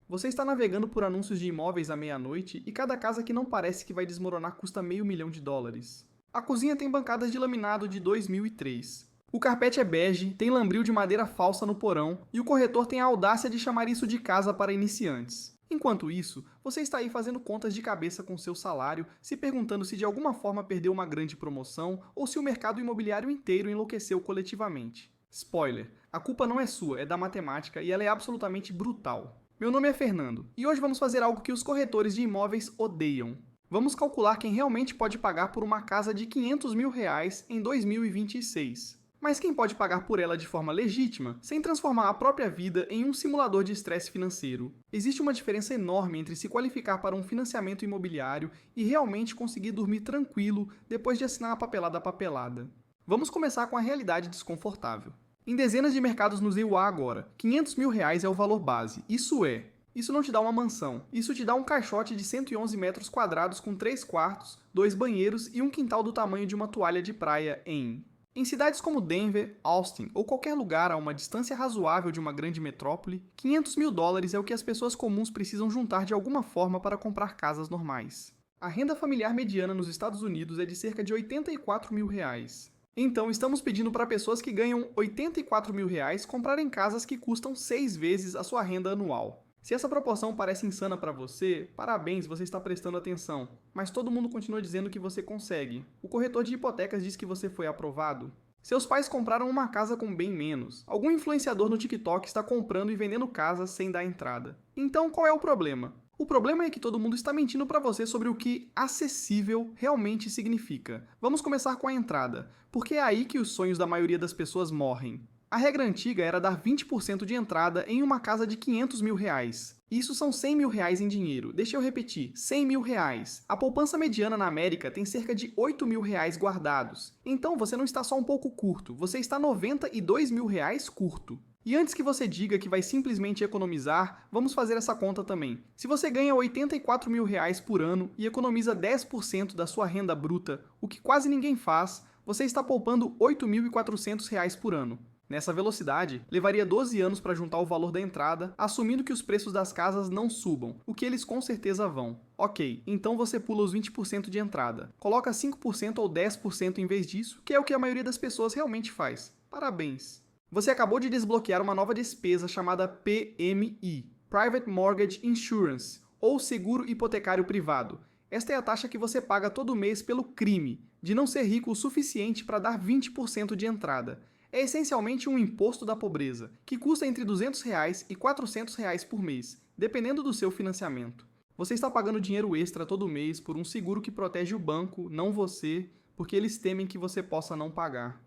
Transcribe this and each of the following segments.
Você está navegando por anúncios de imóveis à meia-noite e cada casa que não parece que vai desmoronar custa $500.000. A cozinha tem bancadas de laminado de 2003. O carpete é bege, tem lambril de madeira falsa no porão e o corretor tem a audácia de chamar isso de casa para iniciantes. Enquanto isso, você está aí fazendo contas de cabeça com seu salário, se perguntando se de alguma forma perdeu uma grande promoção ou se o mercado imobiliário inteiro enlouqueceu coletivamente. Spoiler, a culpa não é sua, é da matemática e ela é absolutamente brutal. Meu nome é Fernando e hoje vamos fazer algo que os corretores de imóveis odeiam. Vamos calcular quem realmente pode pagar por uma casa de R$ 500.000 em 2026. Mas quem pode pagar por ela de forma legítima, sem transformar a própria vida em um simulador de estresse financeiro? Existe uma diferença enorme entre se qualificar para um financiamento imobiliário e realmente conseguir dormir tranquilo depois de assinar a papelada. Vamos começar com a realidade desconfortável. Em dezenas de mercados nos EUA agora, R$ 500.000 é o valor base. Isso não te dá uma mansão. Isso te dá um caixote de 111 metros quadrados com 3 quartos, 2 banheiros e um quintal do tamanho de uma toalha de praia Em cidades como Denver, Austin ou qualquer lugar a uma distância razoável de uma grande metrópole, $500.000 é o que as pessoas comuns precisam juntar de alguma forma para comprar casas normais. A renda familiar mediana nos Estados Unidos é de cerca de R$ 84.000. Então, estamos pedindo para pessoas que ganham R$ 84.000 comprarem casas que custam 6 vezes a sua renda anual. Se essa proporção parece insana para você, parabéns, você está prestando atenção. Mas todo mundo continua dizendo que você consegue. O corretor de hipotecas diz que você foi aprovado. Seus pais compraram uma casa com bem menos. Algum influenciador no TikTok está comprando e vendendo casas sem dar entrada. Então, qual é o problema? O problema é que todo mundo está mentindo para você sobre o que acessível realmente significa. Vamos começar com a entrada, porque é aí que os sonhos da maioria das pessoas morrem. A regra antiga era dar 20% de entrada em uma casa de R$ 500.000. Isso são R$ 100.000 em dinheiro. Deixa eu repetir, R$ 100.000. A poupança mediana na América tem cerca de R$ 8.000 guardados. Então você não está só um pouco curto, você está R$ 92.000 curto. E antes que você diga que vai simplesmente economizar, vamos fazer essa conta também. Se você ganha R$ 84.000 por ano e economiza 10% da sua renda bruta, o que quase ninguém faz, você está poupando R$ 8.400 por ano. Nessa velocidade, levaria 12 anos para juntar o valor da entrada, assumindo que os preços das casas não subam, o que eles com certeza vão. Ok, então você pula os 20% de entrada. Coloca 5% ou 10% em vez disso, que é o que a maioria das pessoas realmente faz. Parabéns! Você acabou de desbloquear uma nova despesa chamada PMI, Private Mortgage Insurance, ou Seguro Hipotecário Privado. Esta é a taxa que você paga todo mês pelo crime de não ser rico o suficiente para dar 20% de entrada. É essencialmente um imposto da pobreza, que custa entre R$ 200 e R$ 400 por mês, dependendo do seu financiamento. Você está pagando dinheiro extra todo mês por um seguro que protege o banco, não você, porque eles temem que você possa não pagar.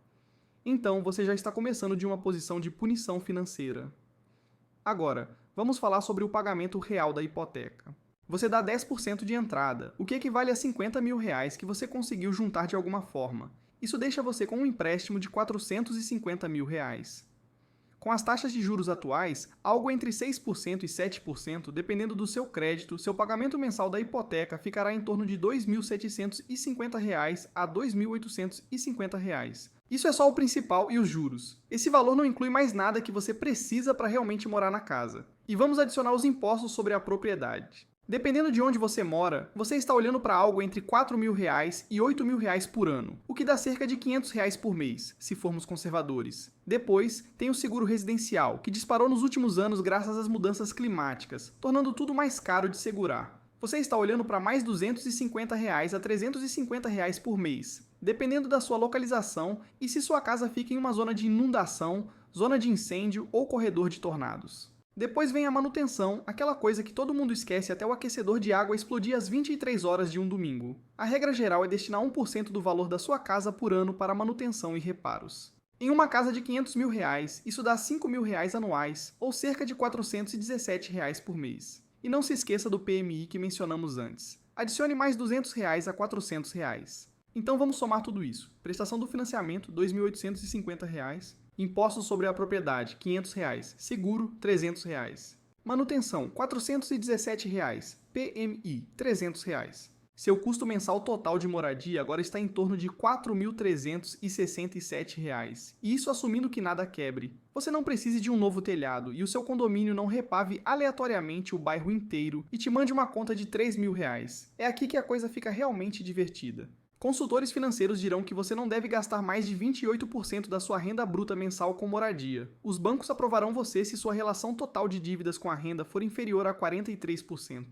Então, você já está começando de uma posição de punição financeira. Agora, vamos falar sobre o pagamento real da hipoteca. Você dá 10% de entrada, o que equivale a R$ 50.000 que você conseguiu juntar de alguma forma. Isso deixa você com um empréstimo de R$ 450.000. Com as taxas de juros atuais, algo entre 6% e 7%, dependendo do seu crédito, seu pagamento mensal da hipoteca ficará em torno de R$ 2.750 a R$ 2.850. Isso é só o principal e os juros. Esse valor não inclui mais nada que você precisa para realmente morar na casa. E vamos adicionar os impostos sobre a propriedade. Dependendo de onde você mora, você está olhando para algo entre R$ 4.000 e R$ 8.000 por ano, o que dá cerca de R$ 500 por mês, se formos conservadores. Depois, tem o seguro residencial, que disparou nos últimos anos graças às mudanças climáticas, tornando tudo mais caro de segurar. Você está olhando para mais R$ 250 a R$ 350 por mês, dependendo da sua localização e se sua casa fica em uma zona de inundação, zona de incêndio ou corredor de tornados. Depois vem a manutenção, aquela coisa que todo mundo esquece até o aquecedor de água explodir às 23 horas de um domingo. A regra geral é destinar 1% do valor da sua casa por ano para manutenção e reparos. Em uma casa de R$ 500.000, isso dá R$ 5.000 anuais, ou cerca de R$ 417 por mês. E não se esqueça do PMI que mencionamos antes. Adicione mais R$ 200 a R$ 400. Então vamos somar tudo isso. Prestação do financiamento, R$ 2.850. Impostos sobre a propriedade, R$ 500. Seguro, R$ 300. Manutenção, R$ 417. PMI, R$ 300. Seu custo mensal total de moradia agora está em torno de R$ 4.367, e isso assumindo que nada quebre. Você não precise de um novo telhado e o seu condomínio não repave aleatoriamente o bairro inteiro e te mande uma conta de R$ 3.000. É aqui que a coisa fica realmente divertida. Consultores financeiros dirão que você não deve gastar mais de 28% da sua renda bruta mensal com moradia. Os bancos aprovarão você se sua relação total de dívidas com a renda for inferior a 43%.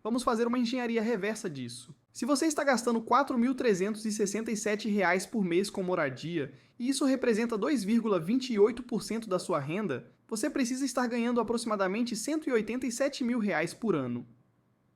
Vamos fazer uma engenharia reversa disso. Se você está gastando R$ 4.367 por mês com moradia, e isso representa 2,28% da sua renda, você precisa estar ganhando aproximadamente R$ 187 mil por ano.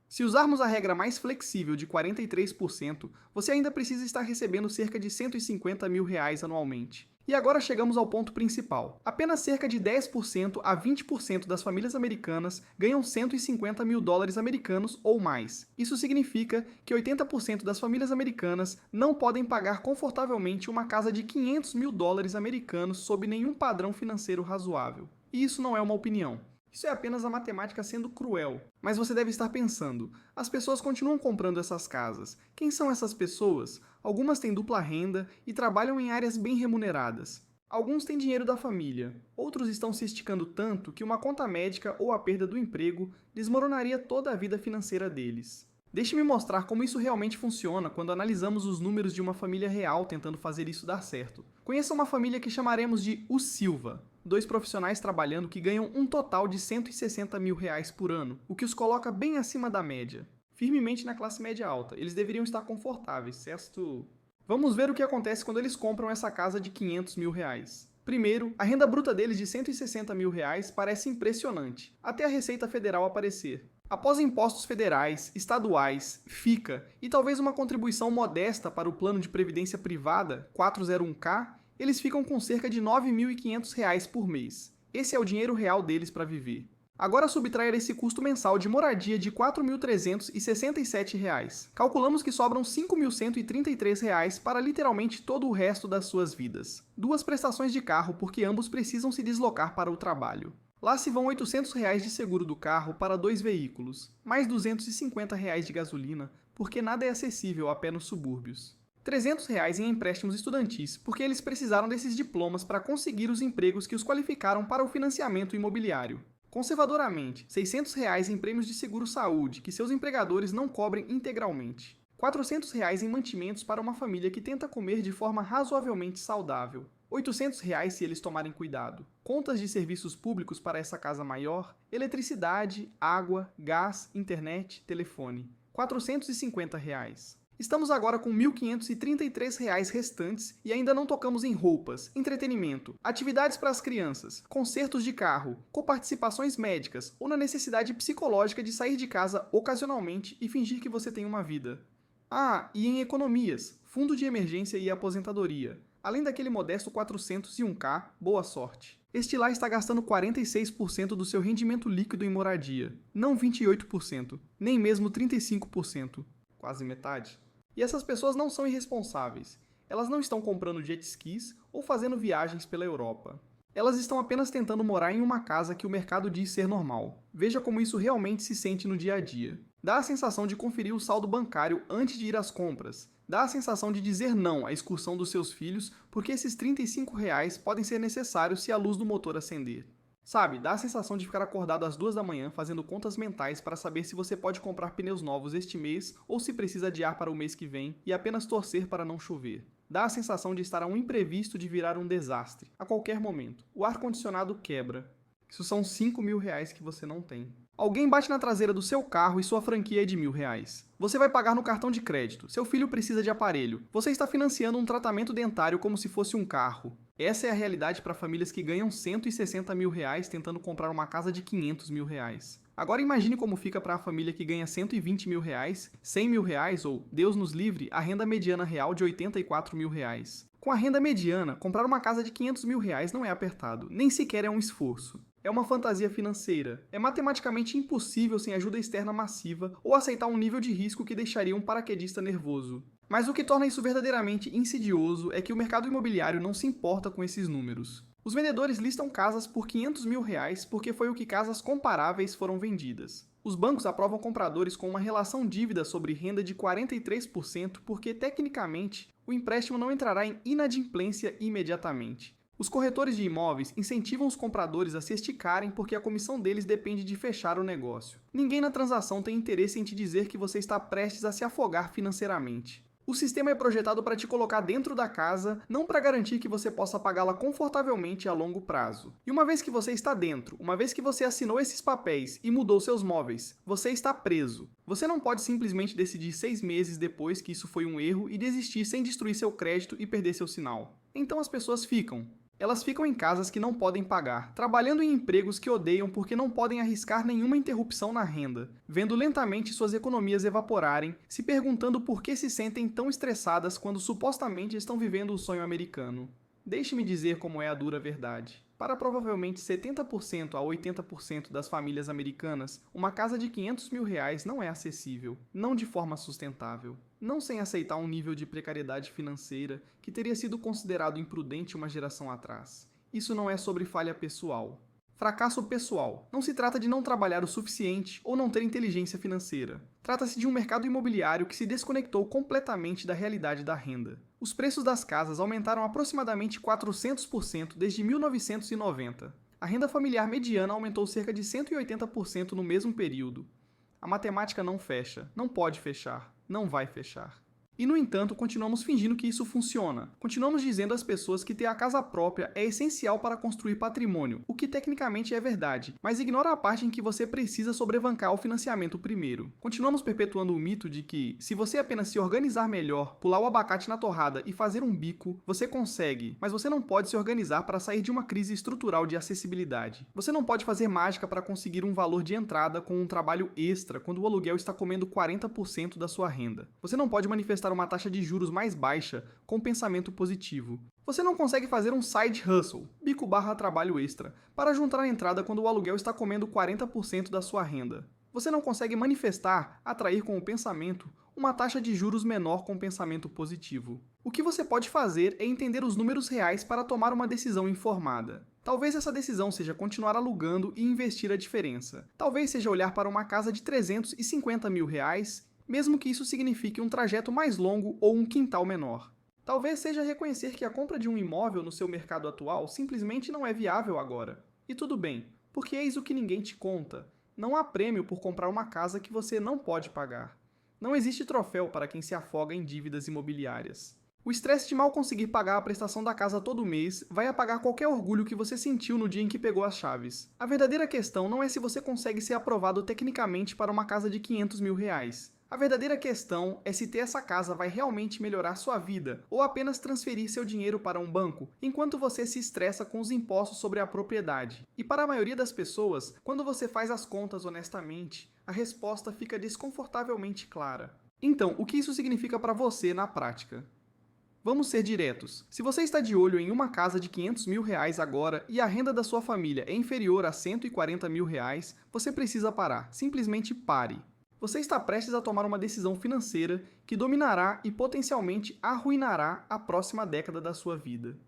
Se usarmos a regra mais flexível de 43%, você ainda precisa estar recebendo cerca de R$ 150 mil anualmente. E agora chegamos ao ponto principal. Apenas cerca de 10% a 20% das famílias americanas ganham 150 mil dólares americanos ou mais. Isso significa que 80% das famílias americanas não podem pagar confortavelmente uma casa de 500 mil dólares americanos sob nenhum padrão financeiro razoável. E isso não é uma opinião. Isso é apenas a matemática sendo cruel. Mas você deve estar pensando, as pessoas continuam comprando essas casas. Quem são essas pessoas? Algumas têm dupla renda e trabalham em áreas bem remuneradas. Alguns têm dinheiro da família. Outros estão se esticando tanto que uma conta médica ou a perda do emprego desmoronaria toda a vida financeira deles. Deixe-me mostrar como isso realmente funciona quando analisamos os números de uma família real tentando fazer isso dar certo. Conheça uma família que chamaremos de O Silva. 2 profissionais trabalhando que ganham um total de R$ 160 mil por ano, o que os coloca bem acima da média. Firmemente na classe média alta, eles deveriam estar confortáveis, certo? Vamos ver o que acontece quando eles compram essa casa de R$ 500 mil. Primeiro, a renda bruta deles de R$ 160 mil parece impressionante, até a Receita Federal aparecer. Após impostos federais, estaduais, FICA e talvez uma contribuição modesta para o plano de previdência privada, 401k, eles ficam com cerca de R$ 9.500 por mês. Esse é o dinheiro real deles para viver. Agora subtrair esse custo mensal de moradia de R$ 4.367. Calculamos que sobram R$ 5.133 para literalmente todo o resto das suas vidas. 2 prestações de carro porque ambos precisam se deslocar para o trabalho. Lá se vão R$ 800 de seguro do carro para 2 veículos, mais R$ 250 de gasolina, porque nada é acessível a pé nos subúrbios. R$ 300 em empréstimos estudantis, porque eles precisaram desses diplomas para conseguir os empregos que os qualificaram para o financiamento imobiliário. Conservadoramente, R$ 600 em prêmios de seguro-saúde, que seus empregadores não cobrem integralmente. R$ 400 em mantimentos para uma família que tenta comer de forma razoavelmente saudável. R$ 800 se eles tomarem cuidado. Contas de serviços públicos para essa casa maior, eletricidade, água, gás, internet, telefone. R$ 450. Estamos agora com R$ 1.533 restantes e ainda não tocamos em roupas, entretenimento, atividades para as crianças, consertos de carro, coparticipações médicas ou na necessidade psicológica de sair de casa ocasionalmente e fingir que você tem uma vida. Ah, e em economias, fundo de emergência e aposentadoria. Além daquele modesto 401k, boa sorte. Este lá está gastando 46% do seu rendimento líquido em moradia, não 28%, nem mesmo 35%. Quase metade. E essas pessoas não são irresponsáveis. Elas não estão comprando jet skis ou fazendo viagens pela Europa. Elas estão apenas tentando morar em uma casa que o mercado diz ser normal. Veja como isso realmente se sente no dia a dia. Dá a sensação de conferir o saldo bancário antes de ir às compras. Dá a sensação de dizer não à excursão dos seus filhos porque esses R$ 35 podem ser necessários se a luz do motor acender. Sabe, dá a sensação de ficar acordado às 2 da manhã fazendo contas mentais para saber se você pode comprar pneus novos este mês ou se precisa adiar para o mês que vem e apenas torcer para não chover. Dá a sensação de estar a um imprevisto de virar um desastre, a qualquer momento. O ar-condicionado quebra. Isso são R$ 5 mil que você não tem. Alguém bate na traseira do seu carro e sua franquia é de R$ 1.000. Você vai pagar no cartão de crédito. Seu filho precisa de aparelho. Você está financiando um tratamento dentário como se fosse um carro. Essa é a realidade para famílias que ganham R$ 160 mil tentando comprar uma casa de R$ 500 mil. Agora imagine como fica para a família que ganha R$ 120 mil, R$ 100 mil ou, Deus nos livre, a renda mediana real de R$ 84 mil. Com a renda mediana, comprar uma casa de R$ 500 mil não é apertado, nem sequer é um esforço. É uma fantasia financeira. É matematicamente impossível sem ajuda externa massiva ou aceitar um nível de risco que deixaria um paraquedista nervoso. Mas o que torna isso verdadeiramente insidioso é que o mercado imobiliário não se importa com esses números. Os vendedores listam casas por R$ 500 mil porque foi o que casas comparáveis foram vendidas. Os bancos aprovam compradores com uma relação dívida sobre renda de 43% porque, tecnicamente, o empréstimo não entrará em inadimplência imediatamente. Os corretores de imóveis incentivam os compradores a se esticarem porque a comissão deles depende de fechar o negócio. Ninguém na transação tem interesse em te dizer que você está prestes a se afogar financeiramente. O sistema é projetado para te colocar dentro da casa, não para garantir que você possa pagá-la confortavelmente a longo prazo. E uma vez que você está dentro, uma vez que você assinou esses papéis e mudou seus móveis, você está preso. Você não pode simplesmente decidir 6 meses depois que isso foi um erro e desistir sem destruir seu crédito e perder seu sinal. Então as pessoas ficam. Elas ficam em casas que não podem pagar, trabalhando em empregos que odeiam porque não podem arriscar nenhuma interrupção na renda, vendo lentamente suas economias evaporarem, se perguntando por que se sentem tão estressadas quando supostamente estão vivendo o sonho americano. Deixe-me dizer como é a dura verdade. Para provavelmente 70% a 80% das famílias americanas, uma casa de R$ 500 mil não é acessível, não de forma sustentável. Não sem aceitar um nível de precariedade financeira que teria sido considerado imprudente uma geração atrás. Isso não é sobre falha pessoal. Fracasso pessoal. Não se trata de não trabalhar o suficiente ou não ter inteligência financeira. Trata-se de um mercado imobiliário que se desconectou completamente da realidade da renda. Os preços das casas aumentaram aproximadamente 400% desde 1990. A renda familiar mediana aumentou cerca de 180% no mesmo período. A matemática não fecha, não pode fechar, não vai fechar. E, no entanto, continuamos fingindo que isso funciona. Continuamos dizendo às pessoas que ter a casa própria é essencial para construir patrimônio, o que tecnicamente é verdade, mas ignora a parte em que você precisa sobrevancar o financiamento primeiro. Continuamos perpetuando o mito de que, se você apenas se organizar melhor, pular o abacate na torrada e fazer um bico, você consegue, mas você não pode se organizar para sair de uma crise estrutural de acessibilidade. Você não pode fazer mágica para conseguir um valor de entrada com um trabalho extra quando o aluguel está comendo 40% da sua renda. Você não pode manifestar uma taxa de juros mais baixa com pensamento positivo. Você não consegue fazer um side hustle, bico/trabalho extra, para juntar a entrada quando o aluguel está comendo 40% da sua renda. Você não consegue manifestar, atrair com o pensamento, uma taxa de juros menor com pensamento positivo. O que você pode fazer é entender os números reais para tomar uma decisão informada. Talvez essa decisão seja continuar alugando e investir a diferença. Talvez seja olhar para uma casa de R$350 mil, mesmo que isso signifique um trajeto mais longo ou um quintal menor. Talvez seja reconhecer que a compra de um imóvel no seu mercado atual simplesmente não é viável agora. E tudo bem, porque eis o que ninguém te conta. Não há prêmio por comprar uma casa que você não pode pagar. Não existe troféu para quem se afoga em dívidas imobiliárias. O estresse de mal conseguir pagar a prestação da casa todo mês vai apagar qualquer orgulho que você sentiu no dia em que pegou as chaves. A verdadeira questão não é se você consegue ser aprovado tecnicamente para uma casa de R$500 mil. A verdadeira questão é se ter essa casa vai realmente melhorar sua vida ou apenas transferir seu dinheiro para um banco enquanto você se estressa com os impostos sobre a propriedade. E para a maioria das pessoas, quando você faz as contas honestamente, a resposta fica desconfortavelmente clara. Então, o que isso significa para você na prática? Vamos ser diretos. Se você está de olho em uma casa de R$500 mil agora e a renda da sua família é inferior a R$140 mil, você precisa parar. Simplesmente pare. Você está prestes a tomar uma decisão financeira que dominará e potencialmente arruinará a próxima década da sua vida.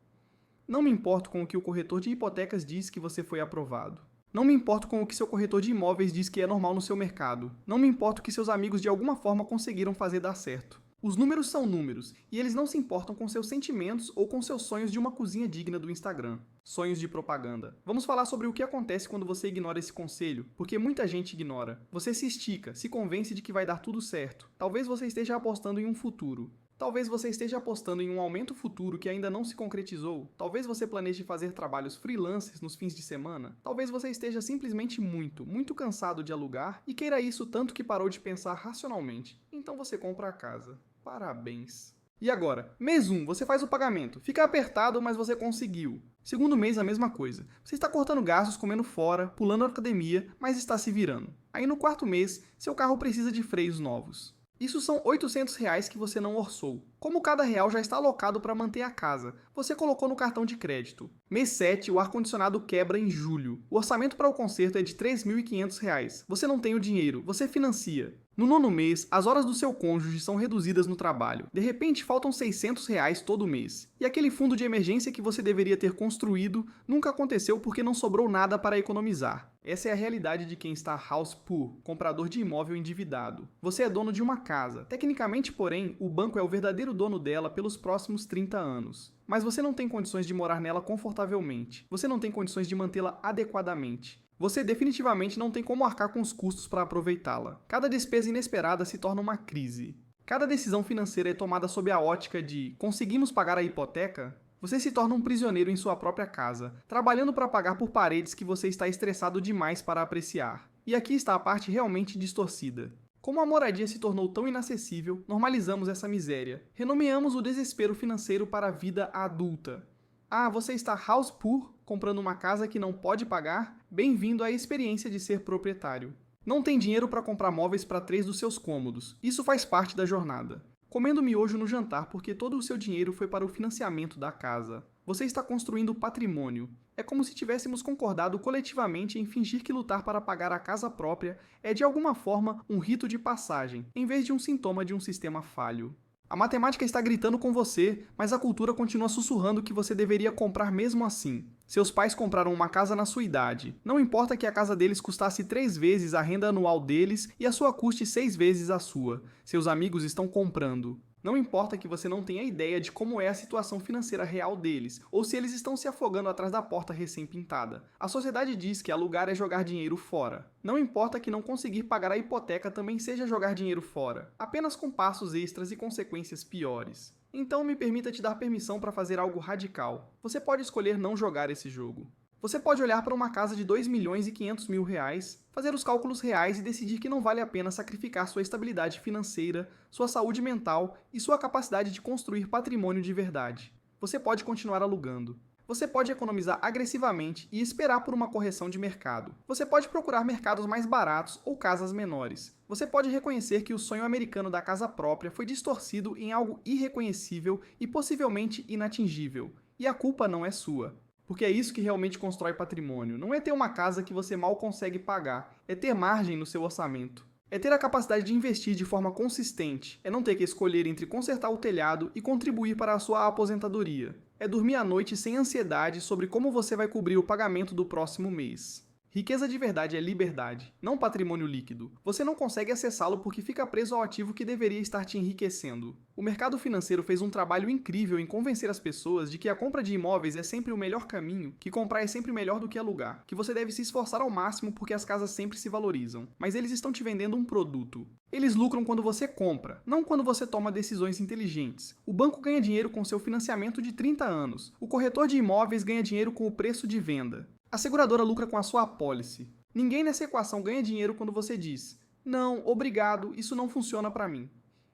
Não me importo com o que o corretor de hipotecas diz que você foi aprovado. Não me importo com o que seu corretor de imóveis diz que é normal no seu mercado. Não me importo que seus amigos de alguma forma conseguiram fazer dar certo. Os números são números, e eles não se importam com seus sentimentos ou com seus sonhos de uma cozinha digna do Instagram. Sonhos de propaganda. Vamos falar sobre o que acontece quando você ignora esse conselho, porque muita gente ignora. Você se estica, se convence de que vai dar tudo certo. Talvez você esteja apostando em um futuro. Talvez você esteja apostando em um aumento futuro que ainda não se concretizou. Talvez você planeje fazer trabalhos freelancers nos fins de semana. Talvez você esteja simplesmente muito cansado de alugar e queira isso tanto que parou de pensar racionalmente. Então você compra a casa. Parabéns. E agora? Mês 1, você faz o pagamento. Fica apertado, mas você conseguiu. Segundo mês, a mesma coisa. Você está cortando gastos, comendo fora, pulando a academia, mas está se virando. Aí no quarto mês, seu carro precisa de freios novos. Isso são R$800 que você não orçou. Como cada real já está alocado para manter a casa, Você colocou no cartão de crédito. Mês 7, o ar-condicionado quebra em julho. O orçamento para o conserto é de R$ 3.500. Você não tem o dinheiro, você financia. No nono mês, as horas do seu cônjuge são reduzidas no trabalho. De repente, faltam R$ 600 todo mês. E aquele fundo de emergência que você deveria ter construído nunca aconteceu porque não sobrou nada para economizar. Essa é a realidade de quem está house poor, comprador de imóvel endividado. Você é dono de uma casa. Tecnicamente, porém, o banco é o verdadeiro dono dela pelos próximos 30 anos. Mas você não tem condições de morar nela confortavelmente. Você não tem condições de mantê-la adequadamente. Você definitivamente não tem como arcar com os custos para aproveitá-la. Cada despesa inesperada se torna uma crise. Cada decisão financeira é tomada sob a ótica de conseguimos pagar a hipoteca? Você se torna um prisioneiro em sua própria casa, trabalhando para pagar por paredes que você está estressado demais para apreciar. E aqui está a parte realmente distorcida. Como a moradia se tornou tão inacessível, normalizamos essa miséria. Renomeamos o desespero financeiro para a vida adulta. Ah, você está house poor, comprando uma casa que não pode pagar? Bem-vindo à experiência de ser proprietário. Não tem dinheiro para comprar móveis para 3 dos seus cômodos. Isso faz parte da jornada. Comendo miojo no jantar porque todo o seu dinheiro foi para o financiamento da casa. Você está construindo patrimônio. É como se tivéssemos concordado coletivamente em fingir que lutar para pagar a casa própria é de alguma forma um rito de passagem, em vez de um sintoma de um sistema falho. A matemática está gritando com você, mas a cultura continua sussurrando que você deveria comprar mesmo assim. Seus pais compraram uma casa na sua idade. Não importa que a casa deles custasse 3 vezes a renda anual deles e a sua custe 6 vezes a sua. Seus amigos estão comprando. Não importa que você não tenha ideia de como é a situação financeira real deles, ou se eles estão se afogando atrás da porta recém-pintada. A sociedade diz que alugar é jogar dinheiro fora. Não importa que não conseguir pagar a hipoteca também seja jogar dinheiro fora, apenas com passos extras e consequências piores. Então me permita te dar permissão para fazer algo radical. Você pode escolher não jogar esse jogo. Você pode olhar para uma casa de R$2.500.000, fazer os cálculos reais e decidir que não vale a pena sacrificar sua estabilidade financeira, sua saúde mental e sua capacidade de construir patrimônio de verdade. Você pode continuar alugando. Você pode economizar agressivamente e esperar por uma correção de mercado. Você pode procurar mercados mais baratos ou casas menores. Você pode reconhecer que o sonho americano da casa própria foi distorcido em algo irreconhecível e possivelmente inatingível. E a culpa não é sua. Porque é isso que realmente constrói patrimônio. Não é ter uma casa que você mal consegue pagar, é ter margem no seu orçamento. É ter a capacidade de investir de forma consistente, é não ter que escolher entre consertar o telhado e contribuir para a sua aposentadoria. É dormir à noite sem ansiedade sobre como você vai cobrir o pagamento do próximo mês. Riqueza de verdade é liberdade, não patrimônio líquido. Você não consegue acessá-lo porque fica preso ao ativo que deveria estar te enriquecendo. O mercado financeiro fez um trabalho incrível em convencer as pessoas de que a compra de imóveis é sempre o melhor caminho, que comprar é sempre melhor do que alugar, que você deve se esforçar ao máximo porque as casas sempre se valorizam. Mas eles estão te vendendo um produto. Eles lucram quando você compra, não quando você toma decisões inteligentes. O banco ganha dinheiro com seu financiamento de 30 anos. O corretor de imóveis ganha dinheiro com o preço de venda. A seguradora lucra com a sua apólice. Ninguém nessa equação ganha dinheiro quando você diz: "Não, obrigado, isso não funciona para mim".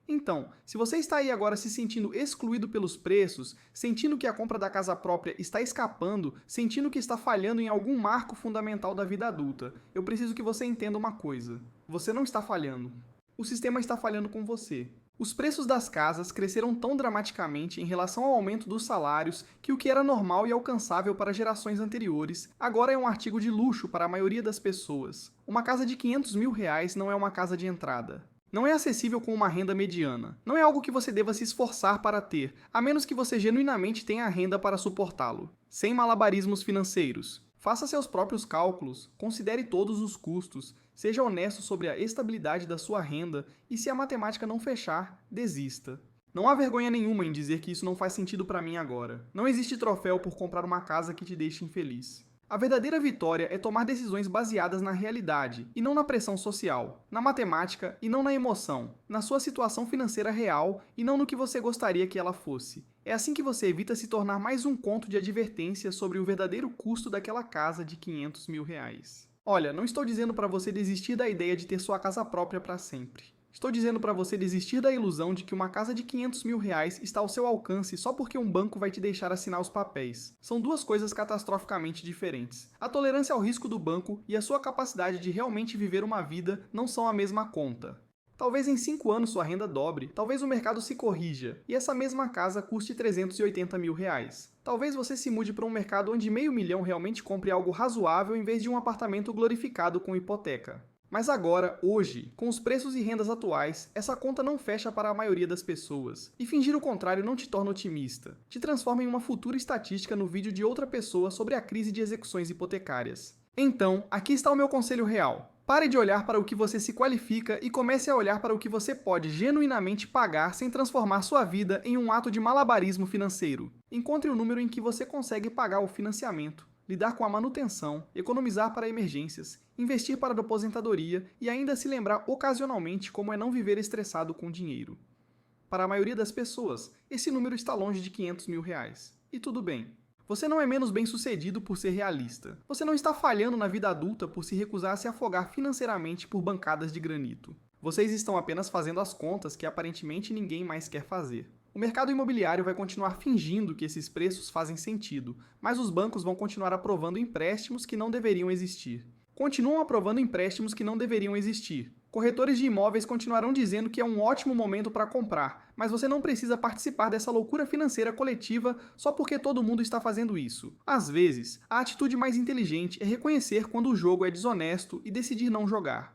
Então, se você está aí agora se sentindo excluído pelos preços, sentindo que a compra da casa própria está escapando, sentindo que está falhando em algum marco fundamental da vida adulta, eu preciso que você entenda uma coisa. Você não está falhando. O sistema está falhando com você. Os preços das casas cresceram tão dramaticamente em relação ao aumento dos salários que o que era normal e alcançável para gerações anteriores agora é um artigo de luxo para a maioria das pessoas. Uma casa de R$500.000 não é uma casa de entrada. Não é acessível com uma renda mediana. Não é algo que você deva se esforçar para ter, a menos que você genuinamente tenha a renda para suportá-lo. Sem malabarismos financeiros. Faça seus próprios cálculos, considere todos os custos, seja honesto sobre a estabilidade da sua renda e, se a matemática não fechar, desista. Não há vergonha nenhuma em dizer que isso não faz sentido para mim agora. Não existe troféu por comprar uma casa que te deixe infeliz. A verdadeira vitória é tomar decisões baseadas na realidade e não na pressão social, na matemática e não na emoção, na sua situação financeira real e não no que você gostaria que ela fosse. É assim que você evita se tornar mais um conto de advertência sobre o verdadeiro custo daquela casa de R$500.000. Olha, não estou dizendo para você desistir da ideia de ter sua casa própria para sempre. Estou dizendo para você desistir da ilusão de que uma casa de R$500.000 está ao seu alcance só porque um banco vai te deixar assinar os papéis. São duas coisas catastroficamente diferentes. A tolerância ao risco do banco e a sua capacidade de realmente viver uma vida não são a mesma conta. Talvez em 5 anos sua renda dobre, talvez o mercado se corrija e essa mesma casa custe R$380 mil. Talvez você se mude para um mercado onde meio milhão realmente compre algo razoável em vez de um apartamento glorificado com hipoteca. Mas agora, hoje, com os preços e rendas atuais, essa conta não fecha para a maioria das pessoas. E fingir o contrário não te torna otimista. Te transforma em uma futura estatística no vídeo de outra pessoa sobre a crise de execuções hipotecárias. Então, aqui está o meu conselho real. Pare de olhar para o que você se qualifica e comece a olhar para o que você pode genuinamente pagar sem transformar sua vida em um ato de malabarismo financeiro. Encontre o número em que você consegue pagar o financiamento, lidar com a manutenção, economizar para emergências, investir para a aposentadoria e ainda se lembrar ocasionalmente como é não viver estressado com dinheiro. Para a maioria das pessoas, esse número está longe de R$500 mil. E tudo bem. Você não é menos bem-sucedido por ser realista. Você não está falhando na vida adulta por se recusar a se afogar financeiramente por bancadas de granito. Vocês estão apenas fazendo as contas que aparentemente ninguém mais quer fazer. O mercado imobiliário vai continuar fingindo que esses preços fazem sentido, mas os bancos vão continuar aprovando empréstimos que não deveriam existir. Continuam aprovando empréstimos que não deveriam existir. Corretores de imóveis continuarão dizendo que é um ótimo momento para comprar, mas você não precisa participar dessa loucura financeira coletiva só porque todo mundo está fazendo isso. Às vezes, a atitude mais inteligente é reconhecer quando o jogo é desonesto e decidir não jogar.